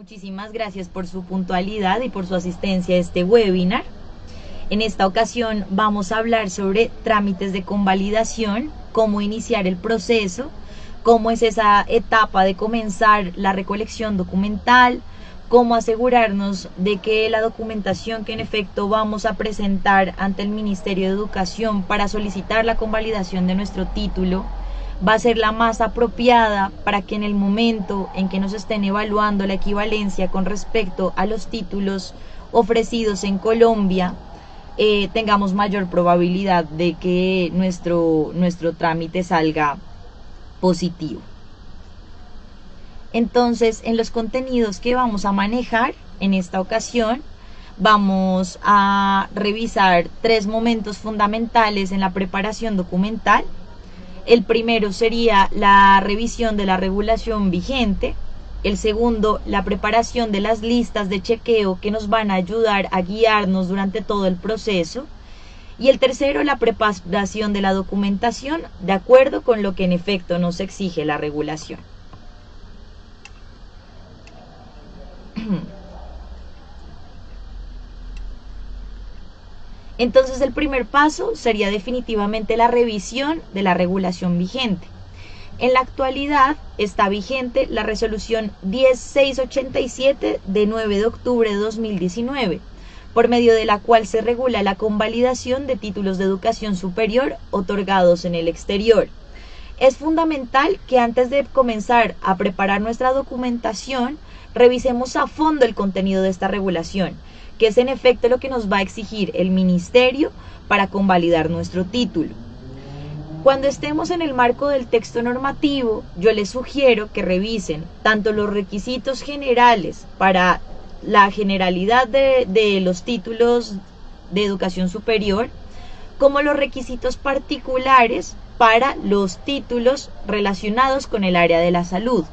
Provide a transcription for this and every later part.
Muchísimas gracias por su puntualidad y por su asistencia a este webinar. En esta ocasión vamos a hablar sobre trámites de convalidación, cómo iniciar el proceso, cómo es esa etapa de comenzar la recolección documental, cómo asegurarnos de que la documentación que en efecto vamos a presentar ante el Ministerio de Educación para solicitar la convalidación de nuestro título va a ser la más apropiada para que en el momento en que nos estén evaluando la equivalencia con respecto a los títulos ofrecidos en Colombia, tengamos mayor probabilidad de que nuestro trámite salga positivo. Entonces, en los contenidos que vamos a manejar en esta ocasión, vamos a revisar 3 momentos fundamentales en la preparación documental. El primero sería la revisión de la regulación vigente. El segundo, la preparación de las listas de chequeo que nos van a ayudar a guiarnos durante todo el proceso. Y el tercero, la preparación de la documentación de acuerdo con lo que en efecto nos exige la regulación. Entonces el primer paso sería definitivamente la revisión de la regulación vigente. En la actualidad está vigente la resolución 10687 de 9 de octubre de 2019, por medio de la cual se regula la convalidación de títulos de educación superior otorgados en el exterior. Es fundamental que antes de comenzar a preparar nuestra documentación, revisemos a fondo el contenido de esta regulación, que es en efecto lo que nos va a exigir el Ministerio para convalidar nuestro título. Cuando estemos en el marco del texto normativo, yo les sugiero que revisen tanto los requisitos generales para la generalidad de los títulos de educación superior, como los requisitos particulares para los títulos relacionados con el área de la salud.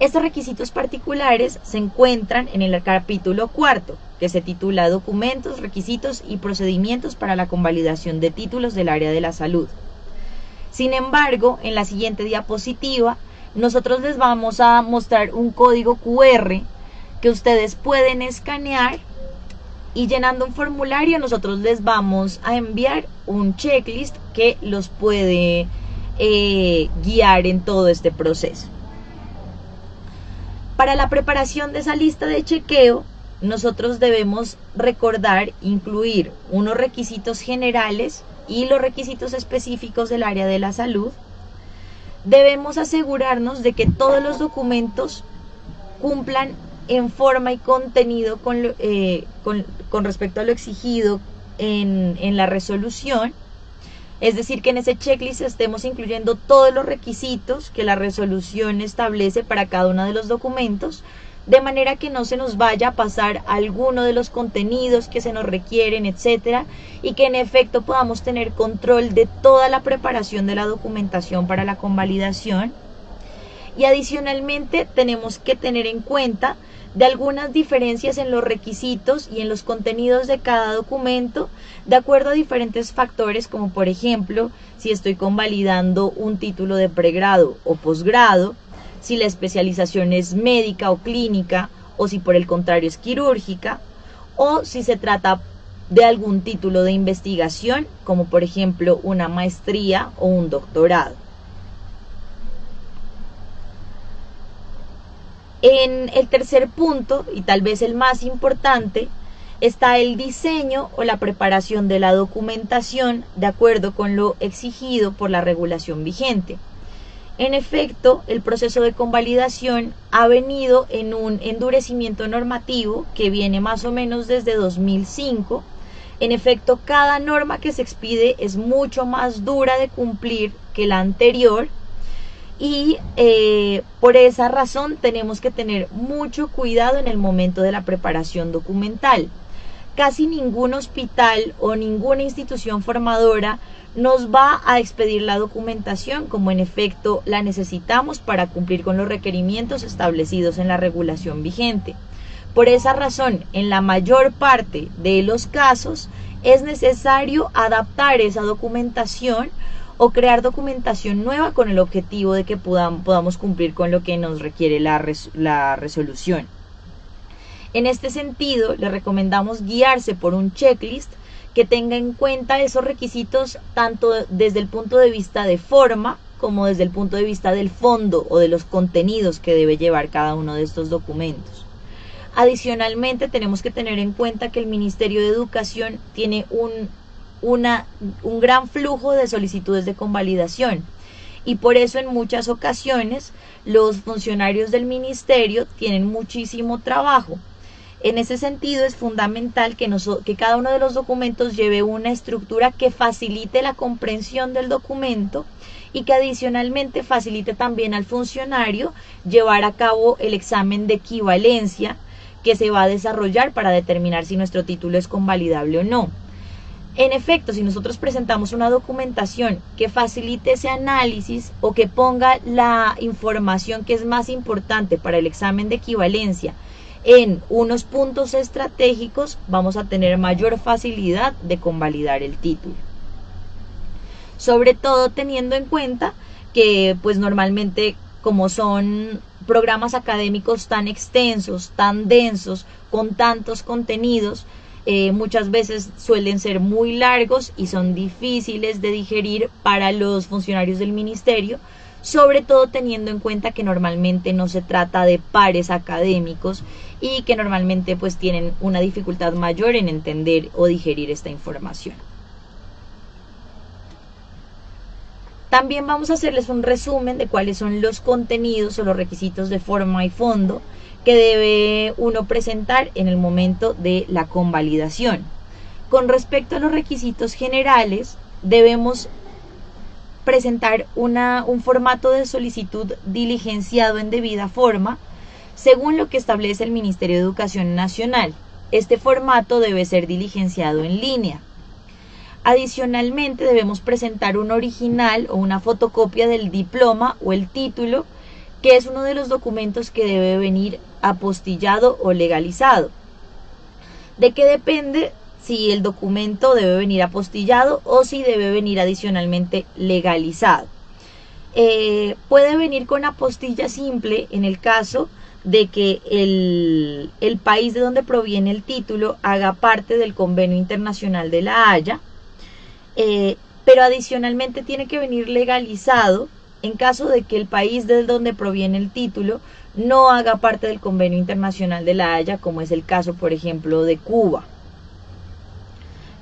Estos requisitos particulares se encuentran en el capítulo 4, que se titula Documentos, Requisitos y Procedimientos para la convalidación de títulos del área de la salud. Sin embargo, en la siguiente diapositiva, nosotros les vamos a mostrar un código QR que ustedes pueden escanear y llenando un formulario nosotros les vamos a enviar un checklist que los puede guiar en todo este proceso. Para la preparación de esa lista de chequeo, nosotros debemos recordar incluir unos requisitos generales y los requisitos específicos del área de la salud. Debemos asegurarnos de que todos los documentos cumplan en forma y contenido con respecto a lo exigido en la resolución. Es decir, que en ese checklist estemos incluyendo todos los requisitos que la resolución establece para cada uno de los documentos, de manera que no se nos vaya a pasar alguno de los contenidos que se nos requieren, etcétera, y que en efecto podamos tener control de toda la preparación de la documentación para la convalidación. Y adicionalmente tenemos que tener en cuenta de algunas diferencias en los requisitos y en los contenidos de cada documento, de acuerdo a diferentes factores, como por ejemplo, si estoy convalidando un título de pregrado o posgrado, si la especialización es médica o clínica, o si por el contrario es quirúrgica, o si se trata de algún título de investigación, como por ejemplo una maestría o un doctorado. En el tercer punto, y tal vez el más importante, está el diseño o la preparación de la documentación de acuerdo con lo exigido por la regulación vigente. En efecto, el proceso de convalidación ha venido en un endurecimiento normativo que viene más o menos desde 2005. En efecto, cada norma que se expide es mucho más dura de cumplir que la anterior. Y por esa razón tenemos que tener mucho cuidado en el momento de la preparación documental. Casi ningún hospital o ninguna institución formadora nos va a expedir la documentación como en efecto la necesitamos para cumplir con los requerimientos establecidos en la regulación vigente. Por esa razón, en la mayor parte de los casos es necesario adaptar esa documentación o crear documentación nueva con el objetivo de que podamos cumplir con lo que nos requiere la resolución. En este sentido, le recomendamos guiarse por un checklist que tenga en cuenta esos requisitos tanto desde el punto de vista de forma como desde el punto de vista del fondo o de los contenidos que debe llevar cada uno de estos documentos. Adicionalmente, tenemos que tener en cuenta que el Ministerio de Educación tiene un gran flujo de solicitudes de convalidación y por eso en muchas ocasiones los funcionarios del ministerio tienen muchísimo trabajo. En ese sentido es fundamental que cada uno de los documentos lleve una estructura que facilite la comprensión del documento y que adicionalmente facilite también al funcionario llevar a cabo el examen de equivalencia que se va a desarrollar para determinar si nuestro título es convalidable o no. En efecto, si nosotros presentamos una documentación que facilite ese análisis o que ponga la información que es más importante para el examen de equivalencia en unos puntos estratégicos, vamos a tener mayor facilidad de convalidar el título. Sobre todo teniendo en cuenta que pues normalmente como son programas académicos tan extensos, tan densos, con tantos contenidos, muchas veces suelen ser muy largos y son difíciles de digerir para los funcionarios del ministerio, sobre todo teniendo en cuenta que normalmente no se trata de pares académicos y que normalmente pues tienen una dificultad mayor en entender o digerir esta información. También vamos a hacerles un resumen de cuáles son los contenidos o los requisitos de forma y fondo que debe uno presentar en el momento de la convalidación. Con respecto a los requisitos generales, debemos presentar un formato de solicitud diligenciado en debida forma, según lo que establece el Ministerio de Educación Nacional. Este formato debe ser diligenciado en línea. Adicionalmente, debemos presentar un original o una fotocopia del diploma o el título, que es uno de los documentos que debe venir apostillado o legalizado. ¿De qué depende si el documento debe venir apostillado o si debe venir adicionalmente legalizado? Puede venir con apostilla simple en el caso de que el país de donde proviene el título haga parte del Convenio Internacional de La Haya, pero adicionalmente tiene que venir legalizado en caso de que el país de donde proviene el título no haga parte del Convenio Internacional de La Haya, como es el caso, por ejemplo, de Cuba.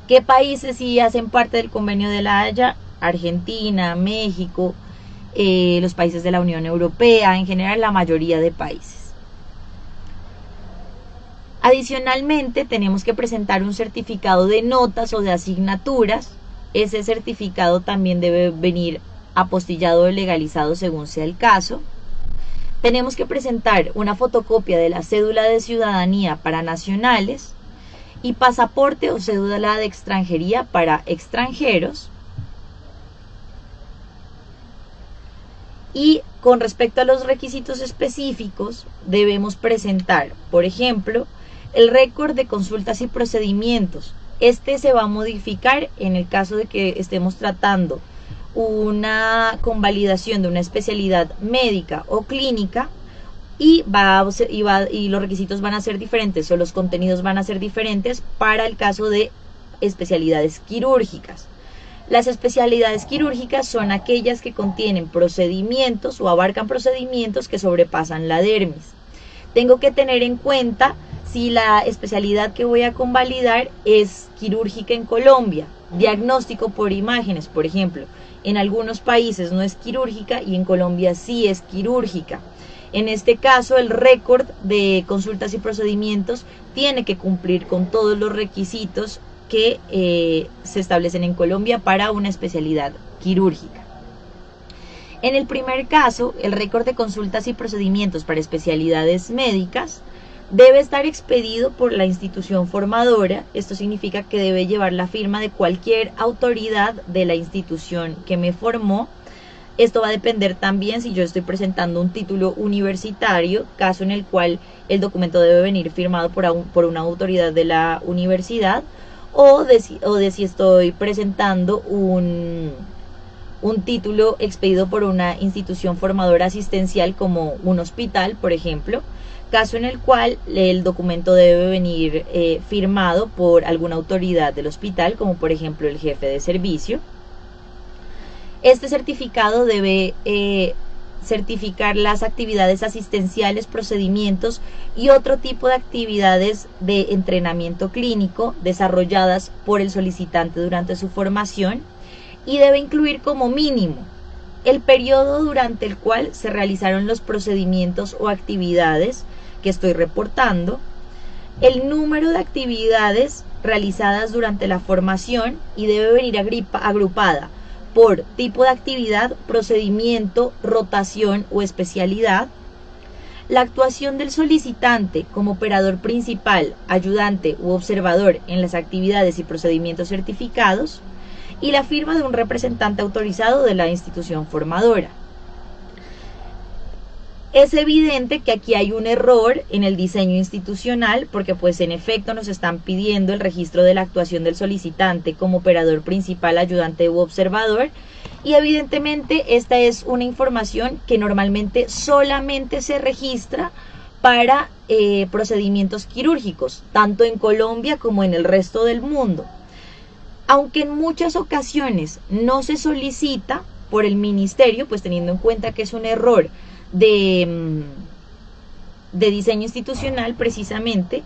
¿Qué países sí hacen parte del Convenio de La Haya? Argentina, México, los países de la Unión Europea, en general la mayoría de países. Adicionalmente, tenemos que presentar un certificado de notas o de asignaturas. Ese certificado también debe venir apostillado o legalizado según sea el caso. Tenemos que presentar una fotocopia de la cédula de ciudadanía para nacionales y pasaporte o cédula de extranjería para extranjeros. Y con respecto a los requisitos específicos, debemos presentar, por ejemplo, el récord de consultas y procedimientos. Este se va a modificar en el caso de que estemos tratando una convalidación de una especialidad médica o clínica y los requisitos van a ser diferentes o los contenidos van a ser diferentes para el caso de especialidades quirúrgicas. Las especialidades quirúrgicas son aquellas que contienen procedimientos o abarcan procedimientos que sobrepasan la dermis. Tengo que tener en cuenta si la especialidad que voy a convalidar es quirúrgica en Colombia, diagnóstico por imágenes, por ejemplo. En algunos países no es quirúrgica y en Colombia sí es quirúrgica. En este caso, el récord de consultas y procedimientos tiene que cumplir con todos los requisitos que se establecen en Colombia para una especialidad quirúrgica. En el primer caso, el récord de consultas y procedimientos para especialidades médicas debe estar expedido por la institución formadora. Esto significa que debe llevar la firma de cualquier autoridad de la institución que me formó. Esto va a depender también si yo estoy presentando un título universitario, caso en el cual el documento debe venir firmado por una autoridad de la universidad, o de si estoy presentando un título expedido por una institución formadora asistencial como un hospital, por ejemplo, caso en el cual el documento debe venir firmado por alguna autoridad del hospital, como por ejemplo el jefe de servicio. Este certificado debe certificar las actividades asistenciales, procedimientos y otro tipo de actividades de entrenamiento clínico desarrolladas por el solicitante durante su formación, y debe incluir como mínimo el periodo durante el cual se realizaron los procedimientos o actividades que estoy reportando, el número de actividades realizadas durante la formación, y debe venir agrupada por tipo de actividad, procedimiento, rotación o especialidad, la actuación del solicitante como operador principal, ayudante u observador en las actividades y procedimientos certificados, y la firma de un representante autorizado de la institución formadora. Es evidente que aquí hay un error en el diseño institucional, porque pues en efecto nos están pidiendo el registro de la actuación del solicitante como operador principal, ayudante u observador, y evidentemente esta es una información que normalmente solamente se registra para procedimientos quirúrgicos, tanto en Colombia como en el resto del mundo. Aunque en muchas ocasiones no se solicita por el ministerio, pues teniendo en cuenta que es un error de diseño institucional, precisamente,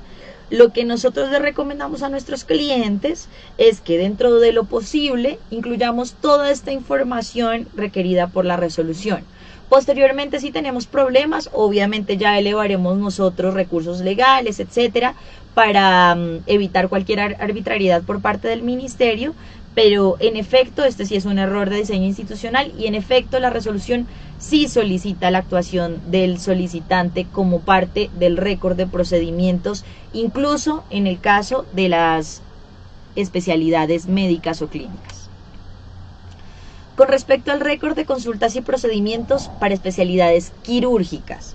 lo que nosotros le recomendamos a nuestros clientes es que dentro de lo posible incluyamos toda esta información requerida por la resolución. Posteriormente, si tenemos problemas, obviamente ya elevaremos nosotros recursos legales, etcétera, para evitar cualquier arbitrariedad por parte del ministerio, pero en efecto este sí es un error de diseño institucional, y en efecto la resolución sí solicita la actuación del solicitante como parte del récord de procedimientos, incluso en el caso de las especialidades médicas o clínicas. Con respecto al récord de consultas y procedimientos para especialidades quirúrgicas,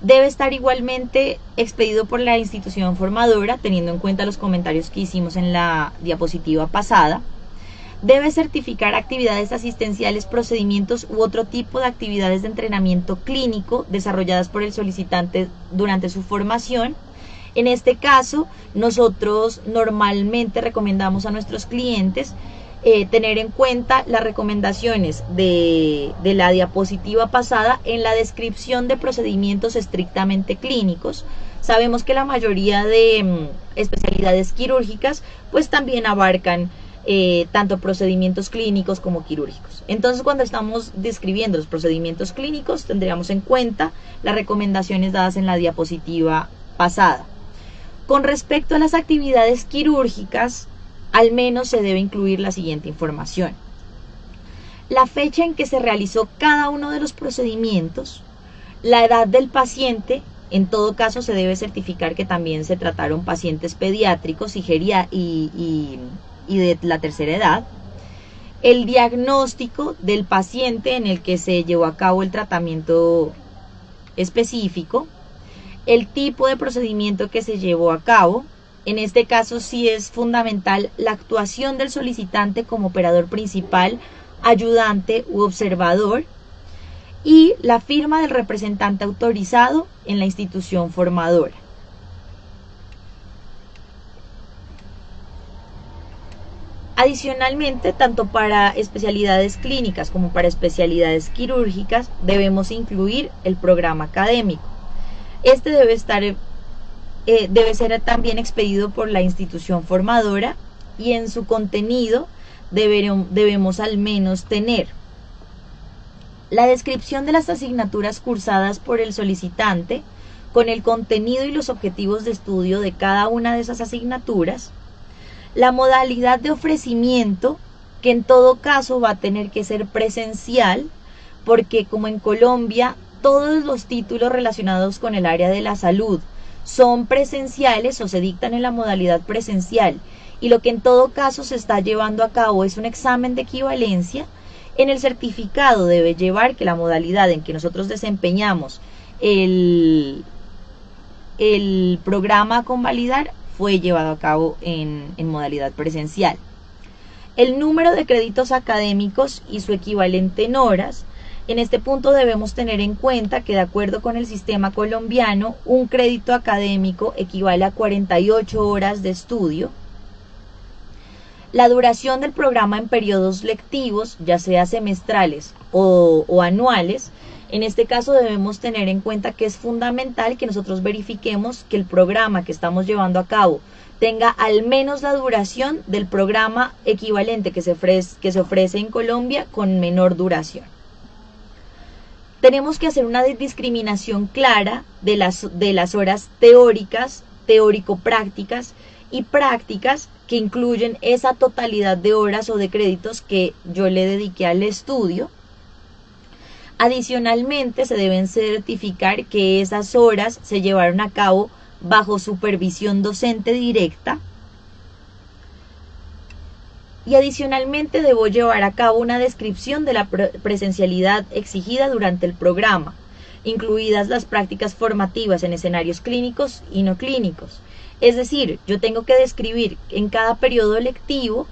debe estar igualmente expedido por la institución formadora, teniendo en cuenta los comentarios que hicimos en la diapositiva pasada. Debe certificar actividades asistenciales, procedimientos u otro tipo de actividades de entrenamiento clínico desarrolladas por el solicitante durante su formación. En este caso, nosotros normalmente recomendamos a nuestros clientes tener en cuenta las recomendaciones de la diapositiva pasada en la descripción de procedimientos estrictamente clínicos. Sabemos que la mayoría de especialidades quirúrgicas pues también abarcan tanto procedimientos clínicos como quirúrgicos. Entonces, cuando estamos describiendo los procedimientos clínicos, tendríamos en cuenta las recomendaciones dadas en la diapositiva pasada. Con respecto a las actividades quirúrgicas, al menos se debe incluir la siguiente información: la fecha en que se realizó cada uno de los procedimientos, la edad del paciente. En todo caso, se debe certificar que también se trataron pacientes pediátricos y de la tercera edad, el diagnóstico del paciente en el que se llevó a cabo el tratamiento específico, el tipo de procedimiento que se llevó a cabo. En este caso sí es fundamental la actuación del solicitante como operador principal, ayudante u observador, y la firma del representante autorizado en la institución formadora. Adicionalmente, tanto para especialidades clínicas como para especialidades quirúrgicas, debemos incluir el programa académico. Este debe ser también expedido por la institución formadora, y en su contenido debemos al menos tener la descripción de las asignaturas cursadas por el solicitante, con el contenido y los objetivos de estudio de cada una de esas asignaturas, la modalidad de ofrecimiento, que en todo caso va a tener que ser presencial, porque como en Colombia todos los títulos relacionados con el área de la salud son presenciales o se dictan en la modalidad presencial, y lo que en todo caso se está llevando a cabo es un examen de equivalencia. En el certificado debe llevar que la modalidad en que nosotros desempeñamos el programa a convalidar fue llevado a cabo en modalidad presencial. El número de créditos académicos y su equivalente en horas. En este punto debemos tener en cuenta que de acuerdo con el sistema colombiano, un crédito académico equivale a 48 horas de estudio. La duración del programa en periodos lectivos, ya sea semestrales o anuales. En este caso debemos tener en cuenta que es fundamental que nosotros verifiquemos que el programa que estamos llevando a cabo tenga al menos la duración del programa equivalente que se ofrece en Colombia con menor duración. Tenemos que hacer una discriminación clara de las horas teóricas, teórico-prácticas y prácticas que incluyen esa totalidad de horas o de créditos que yo le dediqué al estudio. Adicionalmente, se deben certificar que esas horas se llevaron a cabo bajo supervisión docente directa. Y adicionalmente debo llevar a cabo una descripción de la presencialidad exigida durante el programa, incluidas las prácticas formativas en escenarios clínicos y no clínicos. Es decir, yo tengo que describir en cada periodo lectivo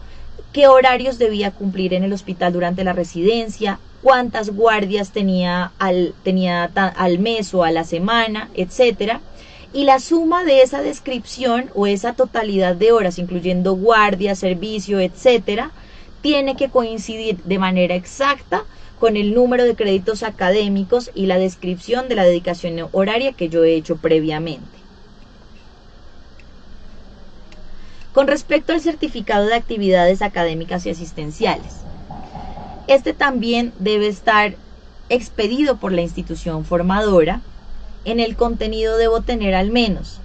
qué horarios debía cumplir en el hospital durante la residencia, cuántas guardias tenía al mes o a la semana, etcétera. Y la suma de esa descripción o esa totalidad de horas, incluyendo guardia, servicio, etcétera, tiene que coincidir de manera exacta con el número de créditos académicos y la descripción de la dedicación horaria que yo he hecho previamente. Con respecto al certificado de actividades académicas y asistenciales, este también debe estar expedido por la institución formadora. En el contenido debo tener al menos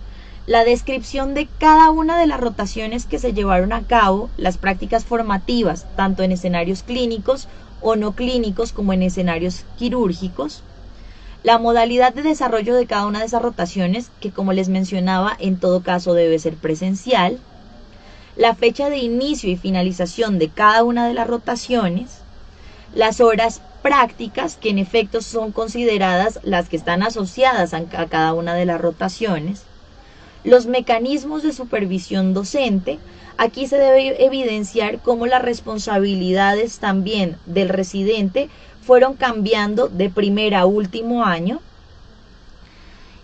la descripción de cada una de las rotaciones que se llevaron a cabo, las prácticas formativas, tanto en escenarios clínicos o no clínicos como en escenarios quirúrgicos, la modalidad de desarrollo de cada una de esas rotaciones, que como les mencionaba, en todo caso debe ser presencial, la fecha de inicio y finalización de cada una de las rotaciones, las horas prácticas, que en efecto son consideradas las que están asociadas a cada una de las rotaciones, los mecanismos de supervisión docente. Aquí se debe evidenciar cómo las responsabilidades también del residente fueron cambiando de primer a último año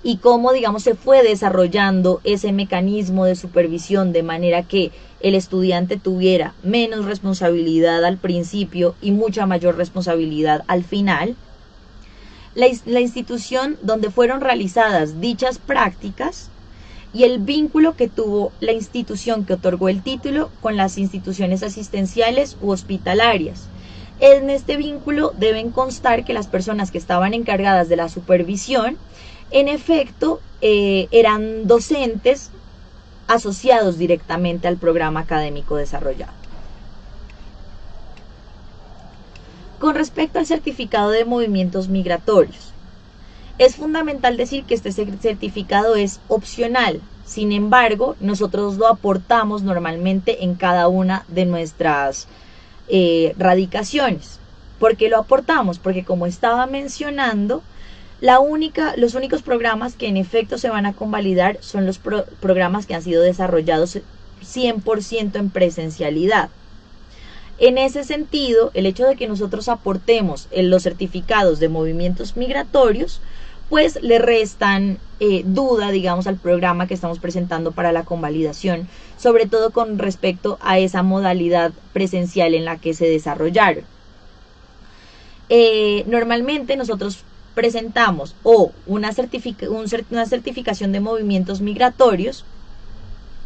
y cómo, digamos, se fue desarrollando ese mecanismo de supervisión de manera que el estudiante tuviera menos responsabilidad al principio y mucha mayor responsabilidad al final. La institución donde fueron realizadas dichas prácticas y el vínculo que tuvo la institución que otorgó el título con las instituciones asistenciales u hospitalarias. En este vínculo deben constar que las personas que estaban encargadas de la supervisión, en efecto, eran docentes asociados directamente al programa académico desarrollado. Con respecto al certificado de movimientos migratorios, es fundamental decir que este certificado es opcional. Sin embargo, nosotros lo aportamos normalmente en cada una de nuestras radicaciones. ¿Por qué lo aportamos? Porque, como estaba mencionando, los únicos programas que en efecto se van a convalidar son los programas que han sido desarrollados 100% en presencialidad. En ese sentido, el hecho de que nosotros aportemos los certificados de movimientos migratorios, pues le restan duda, digamos, al programa que estamos presentando para la convalidación, sobre todo con respecto a esa modalidad presencial en la que se desarrollaron. Normalmente nosotros presentamos una certificación de movimientos migratorios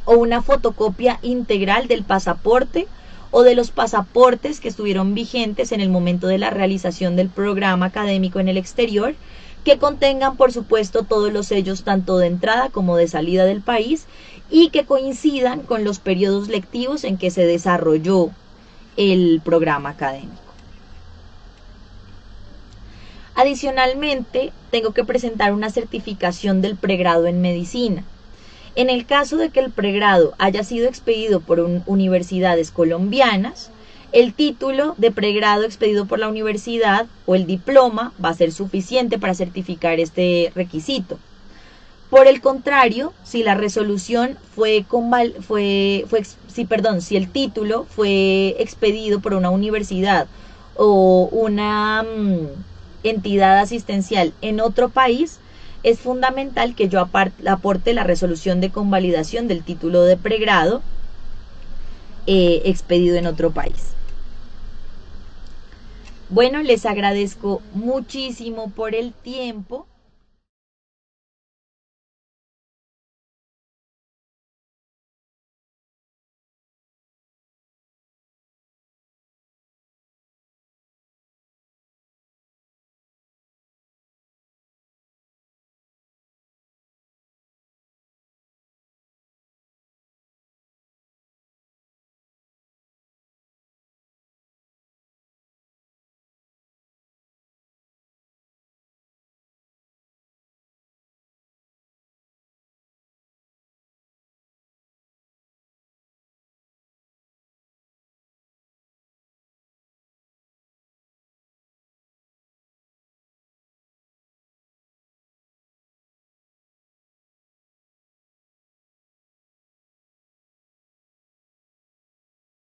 o una fotocopia integral del pasaporte o de los pasaportes que estuvieron vigentes en el momento de la realización del programa académico en el exterior, que contengan, por supuesto, todos los sellos tanto de entrada como de salida del país y que coincidan con los periodos lectivos en que se desarrolló el programa académico. Adicionalmente, tengo que presentar una certificación del pregrado en medicina. En el caso de que el pregrado haya sido expedido por universidades colombianas, el título de pregrado expedido por la universidad o el diploma va a ser suficiente para certificar este requisito. Por el contrario, si la resolución fue si el título fue expedido por una universidad o una entidad asistencial en otro país, es fundamental que yo aporte la resolución de convalidación del título de pregrado expedido en otro país. Bueno, les agradezco muchísimo por el tiempo.